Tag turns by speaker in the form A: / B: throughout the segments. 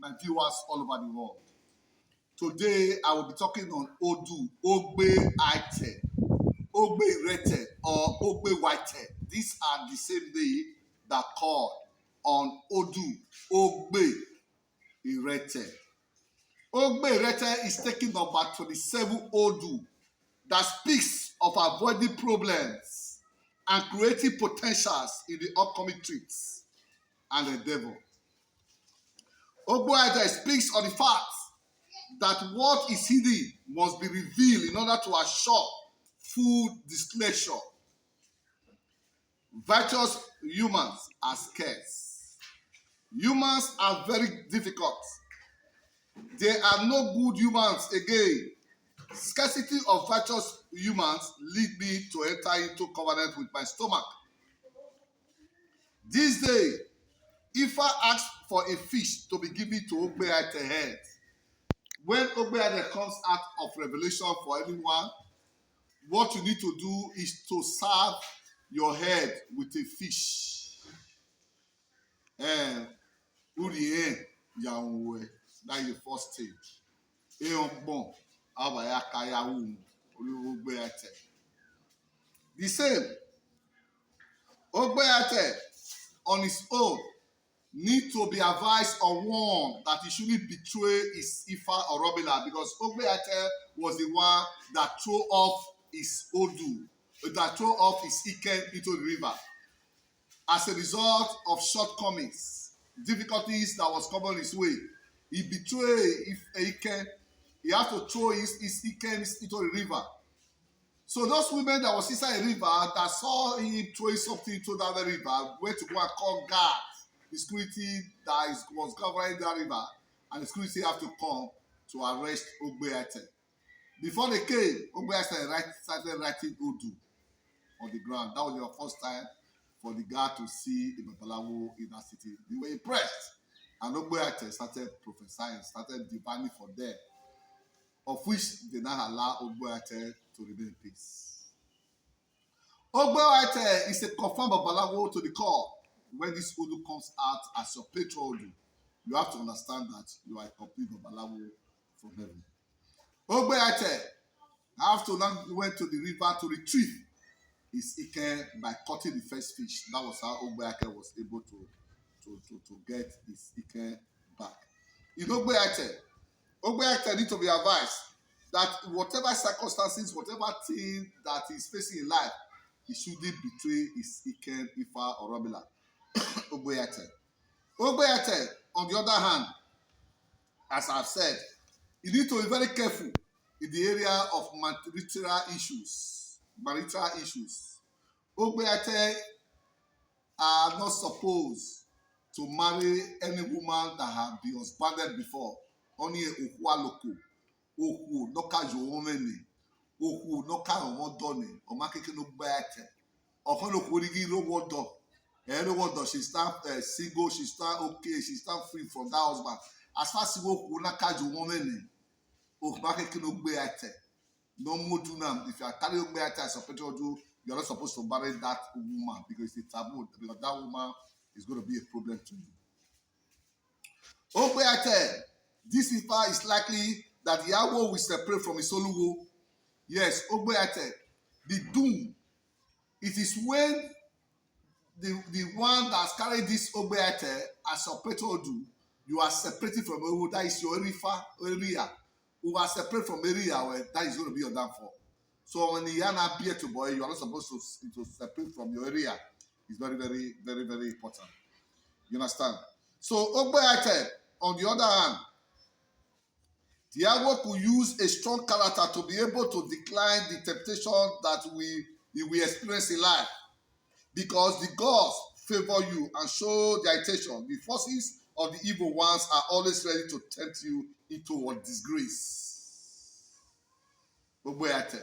A: my viewers all over the world. Today, I will be talking on ODU, Ogbe Irete, Ogbe Irete, or Ogbe Irete. These are the same day that called on ODU, Ogbe Irete. Ogbe Irete is taking number 27 ODU that speaks of avoiding problems and creating potentials in the upcoming trips and the devil. Ogbe Irete speaks on the fact that what is hidden must be revealed in order to assure full disclosure. Virtuous humans are scarce. Humans are very difficult. There are no good humans again. Scarcity of virtuous humans lead me to enter into covenant with my stomach. This day, Ifa asked for a fish to be given to Ogbe Irete head. When Ogbe Irete comes out of revelation for anyone, what you need to do is to serve your head with a fish. That's the first stage. The same, Ogbe Irete on his own need to be advised or warned that he shouldn't betray his Ifa Obara, because Ogbe Irete was the one that threw off his ODU, that threw off his Iken into the river. As a result of shortcomings, difficulties that was coming his way, he betrayed Iken. He had to throw his Iken into the river. So those women that was inside a river that saw him throwing something into that river went to go and call guard, the security that was covering that river, and the security have to come to arrest Ogbe Irete. Before they came, Ogbe Irete started writing ODU on the ground. That was the first time for the guard to see a Babalawo in that city. They were impressed. And Ogbe Irete started prophesying, started divining for them, of which they now allow Ogbe Irete to remain in peace. Ogbe Irete is a confirmed Babalawo to the core. When this ODU comes out as your patron ODU, you have to understand that you are a complete Babalawo from heaven. Ogbe Irete have to now went to the river to retrieve his Iken by cutting the first fish. That was how Ogbe Irete was able to get his Iken back. In Ogbe Irete need to be advised that whatever circumstances, whatever thing that he's facing in life, he shouldn't betray his Iken, Ifa Obara. Ogbe Irete. Ogbe Irete, on the other hand, as I've said, you need to be very careful in the area of marital issues. Ogbe Irete are not supposed to marry any woman that have been husbanded before. Only Ohualoko, Ohu noka Joomene, Ohu noka Omodone, Omakeke no Ogbe Irete. Okonoko Rigi no Wodo. She stand single, she stand okay, she stand free from that husband. As far as Ohu noka Joomene, Omakeke no Ogbe Irete. No more do now. If you are carrying Ogbe Irete as a patron, you're not supposed to marry that woman because it's a taboo. Because that woman is going to be a problem to you. Ogbe Irete, this Ifa is likely that the Yawo will separate from his Oluwo. Yes, Ogbe Irete, the doom. It is when the one that's carried this Ogbe Irete as a patron, you are separated from Oluwo. That is your area. Who are separate from area where that is going to be your downfall. So when the yana appear to boy, you are not supposed to separate from your area. It's very, very, very, very important. You understand? So Ogbe Irete, on the other hand, the Yawo could use a strong character to be able to decline the temptation that we experience in life. Because the gods favor you and show their intention. The forces of the evil ones are always ready to tempt you into what disgrace. Ogbe Irete.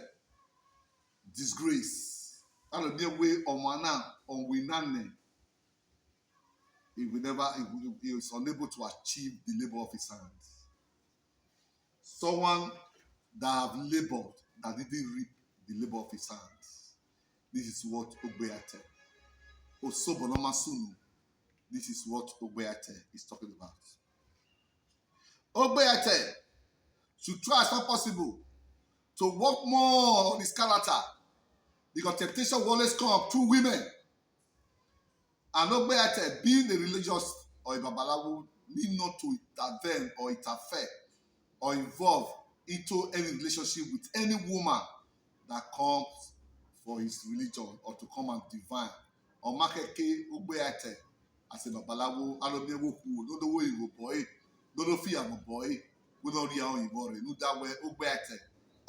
A: Disgrace. That will be a way on winane. He is unable to achieve the labor of his hands. Someone that have labored, that didn't reap the labor of his hands. This is what Ogbe Irete. Osobonoma Sunu. This is what Ogbe Irete is talking about. Ogbeate should try as much possible to work more on his character, because temptation will always come through women. And Ogbeate, being a religious or a babalawo, need not to intervene or interfere or involve into any relationship with any woman that comes for his religion or to come and divine. Or makeke Ogbeate as a babalawo, alomewo ku, no the way you go boy, no the fear of boy, we don't hear how you worry. No that way Ogbeate,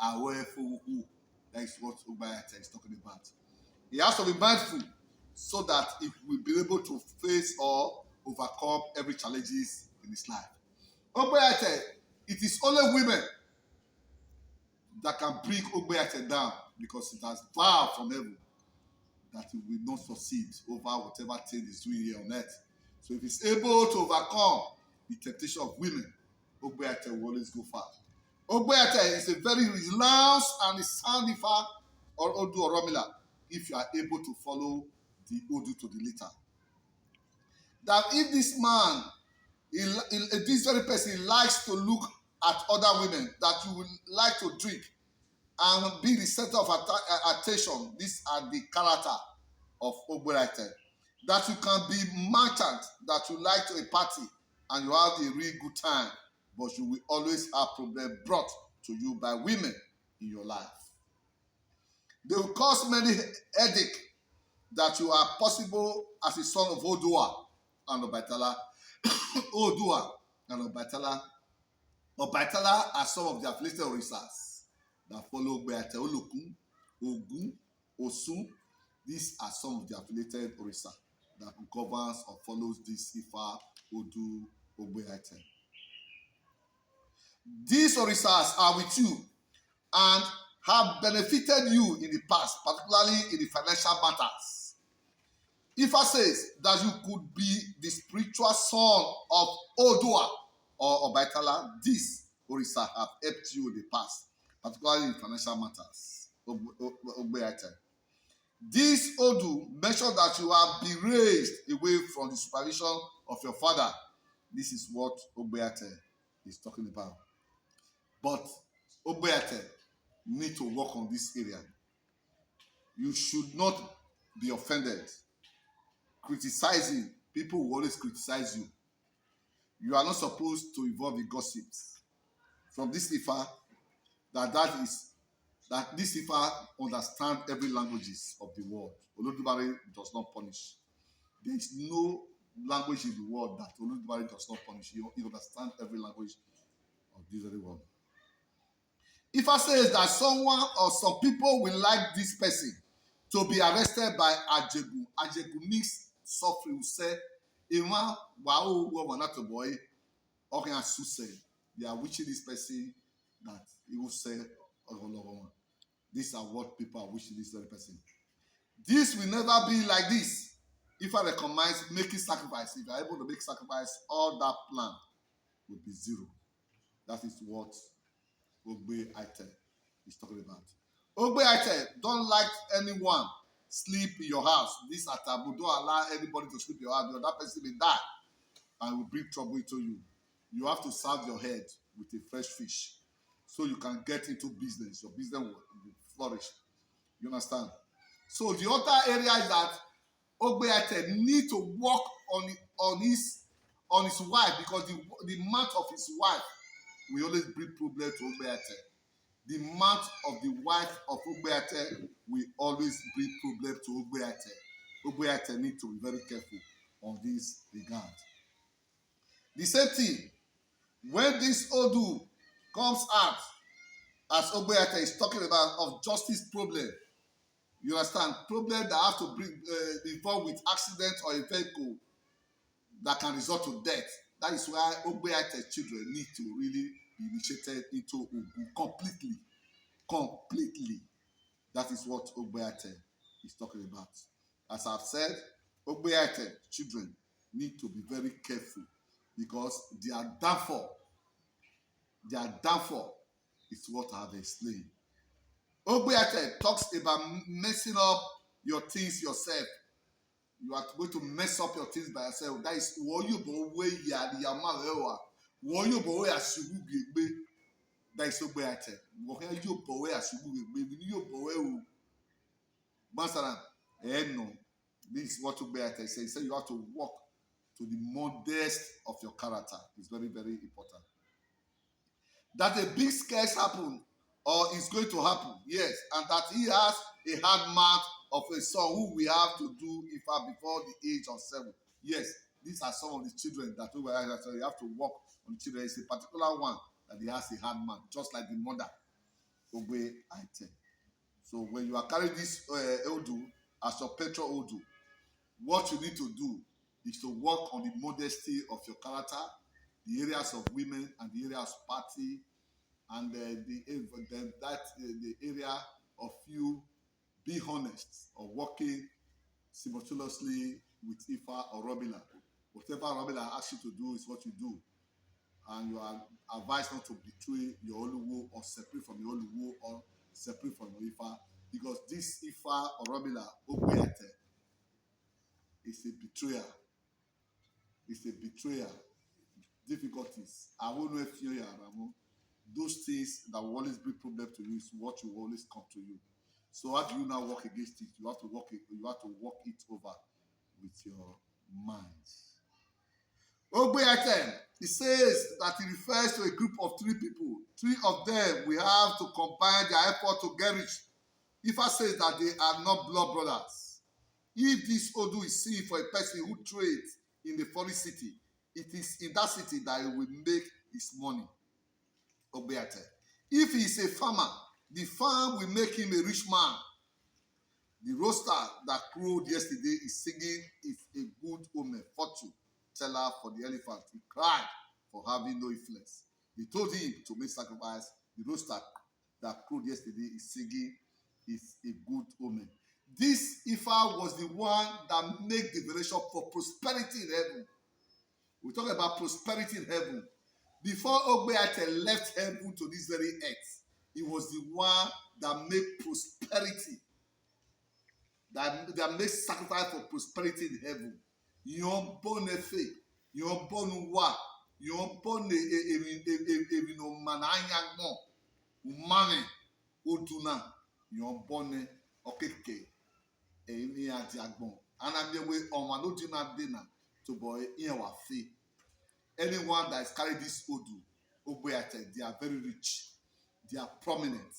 A: aware for who. That is what Ogbeate is talking about. He has to be mindful so that he will be able to face or overcome every challenges in his life. Ogbeate, it is only women that can bring Ogbeate down, because it has vowed from heaven that he will not succeed over whatever thing he's doing here on earth. So if he's able to overcome the temptation of women, Ogbeate will always go far. Ogbeate is a very renounced and a sound Ifa or Odu or Romila, if you are able to follow the Odu to the letter. That if this man, this very person likes to look at other women, that you would like to drink and be the center of attention, these are the character of Ogbeate. That you can be merchant, that you like to a party and you have a really good time, but you will always have problems brought to you by women in your life. They will cause many headache, that you are possible as a son of Odua and Obaitala. Odua and Obaitala. Obaitala are some of the affiliated orisas that follow Ogbeate, Olokun, Ogun, Osun. These are some of the affiliated orisa that governs or follows this Ifa, Odu, Ogbeate. These orisas are with you and have benefited you in the past, particularly in the financial matters. Ifa says that you could be the spiritual son of Odua or Obaitala. These orisa have helped you in the past, particularly in financial matters. Ogbeate. This Odu mentioned that you have been raised away from the supervision of your father. This is what Ogbeate is talking about. But Ogbeate need to work on this area. You should not be offended. Criticizing, people will always criticize you. You are not supposed to involve in gossips. From this Ifa, that this Ifa understands every languages of the world. Olodumare does not punish. There is no language in the world that Olodumare does not punish. He understands every language of this very world. Ifa says that someone or some people will like this person to be arrested by Ajegu. Ajegu means suffering. Say, Iwa wao wanato boy, okay, they are wishing this person that he will say, these are what people are wishing this very person. This will never be like this. If I recognize making sacrifice, if you are able to make sacrifice, all that plan will be zero. That is what Ogbeate is talking about. Ogbeate don't like anyone sleep in your house. This are taboo. Don't allow anybody to sleep in your house. The other person will die and will bring trouble into you. You have to serve your head with a fresh fish so you can get into business. Your business will flourish. You understand? So the other area is that Ogbeate need to work on his wife, because the mouth of his wife will always bring problem to Ogbeate. The mouth of the wife of Ogbeate will always bring problem to Ogbeate. Ogbeate need to be very careful on this regard. The same thing, when this Odu comes out, as Ogbeate is talking about, of justice problem, you understand, problem that have to bring involved with accident or a vehicle that can result to death. That is why Ogbeate children need to really be initiated into Ogu completely. That is what Ogbeate is talking about. As I've said, Ogbeate children need to be very careful, because their downfall is what I have explained. Ogbeate talks about messing up your things yourself. You are going to mess up your things by yourself. That is what you way Wọ́n yóò bọ̀wé àṣubú gbègbè. That is Ogbeate. Wọ́n yóò bọ̀wé àṣubú gbègbè. Ní yóò bọ̀wé o. Masalam, no. This is what Ogbeate says. He said you have to walk to the modest of your character. It's very, very important. That a big scarce happen or is going to happen, yes, and that he has a hard mouth of a son who we have to do Ifa before the age of 7. Yes, these are some of the children that we have to work on the children. It's a particular one that he has a hard mouth, just like the mother, Ogbeate. So when you are carrying this Odu as your patron Odu, what you need to do is to work on the modesty of your character, the areas of women and the areas of party, and the area of you be honest or working simultaneously with Ifa or Robila. Whatever Robila asks you to do is what you do. And you are advised not to betray your Oluwo or separate from your Oluwo or separate from your Ifa, because this Ifa or Robila, Ogbeate, is a betrayer. It's a betrayer. Difficulties. I won't know if you're Ramo. Those things that will always bring problem to you is what will always come to you. So how do you now work against it? You have to work it over with your mind. Ogbeate, he says that he refers to a group of 3 people. 3 of them we have to combine their effort to get rich. Ifa says that they are not blood brothers. If this Odu is seen for a person who trades in the foreign city, it is in that city that he will make his money. Ogbeate. If he is a farmer, the farm will make him a rich man. The rooster that crowed yesterday is singing is a good omen, fortune teller for the elephant. He cried for having no influence. They told him to make sacrifice. The rooster that crowed yesterday is singing is a good omen. This Ifa was the one that made the declaration for prosperity in heaven. We talk about prosperity in heaven. Before Ogbeate left heaven to this very earth, he was the one that made prosperity, that made sacrifice for prosperity in heaven. Yon born efe, yon born wa, yon born evino mananyagmo, umane, oduna, yon born okeke, emi adiagbon. Anamyewe onwanodina dena to boy iyawa fe. Anyone that is carrying this Odu, Ogbeate, they are very rich. They are prominent.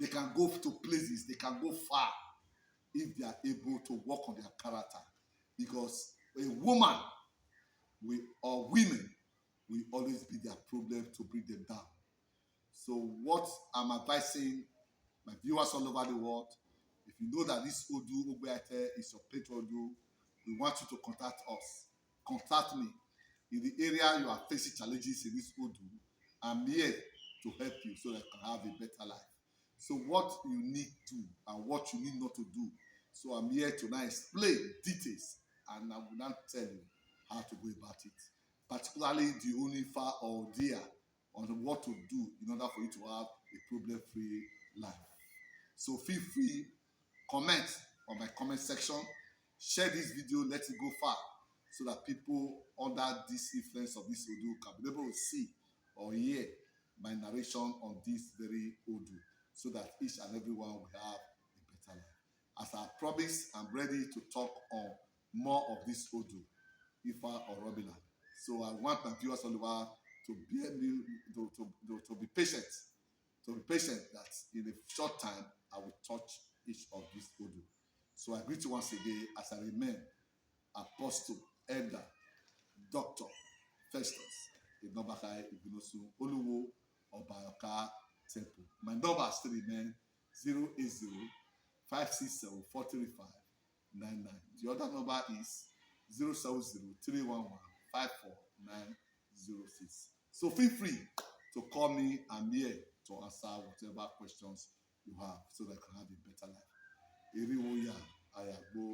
A: They can go to places. They can go far if they are able to work on their character. Because a woman or women will always be their problem to bring them down. So what I'm advising my viewers all over the world, if you know that this Odu, Ogbeate, is your patron Odu, we want you to contact us. Contact me. In the area you are facing challenges in this Odu, I'm here to help you so that you can have a better life. So what you need to and what you need not to do. So I'm here to now explain details and I will now tell you how to go about it. Particularly the Onifa or Dia on what to do in order for you to have a problem-free life. So feel free, comment on my comment section, share this video, let it go far, so that people under this influence of this Odu can be able to see or hear my narration on this very Odu, so that each and every one will have a better life. As I promised, I'm ready to talk on more of this Odu, Ifa or Robila. So I want my viewers all over to be patient. To be patient that in a short time, I will touch each of these Odu. So I greet you once again as I remain Apostle, Elder, Dr. FESTUS ENOBAKHARE IGBINOSUN, ODU Obara-Yoka Temple. My number still remains 080 567 435 99. The other number is 070 311 54906. So feel free to call me. I'm here to answer whatever questions you have so that you can have a better life. Eriwoya, Ayagbo,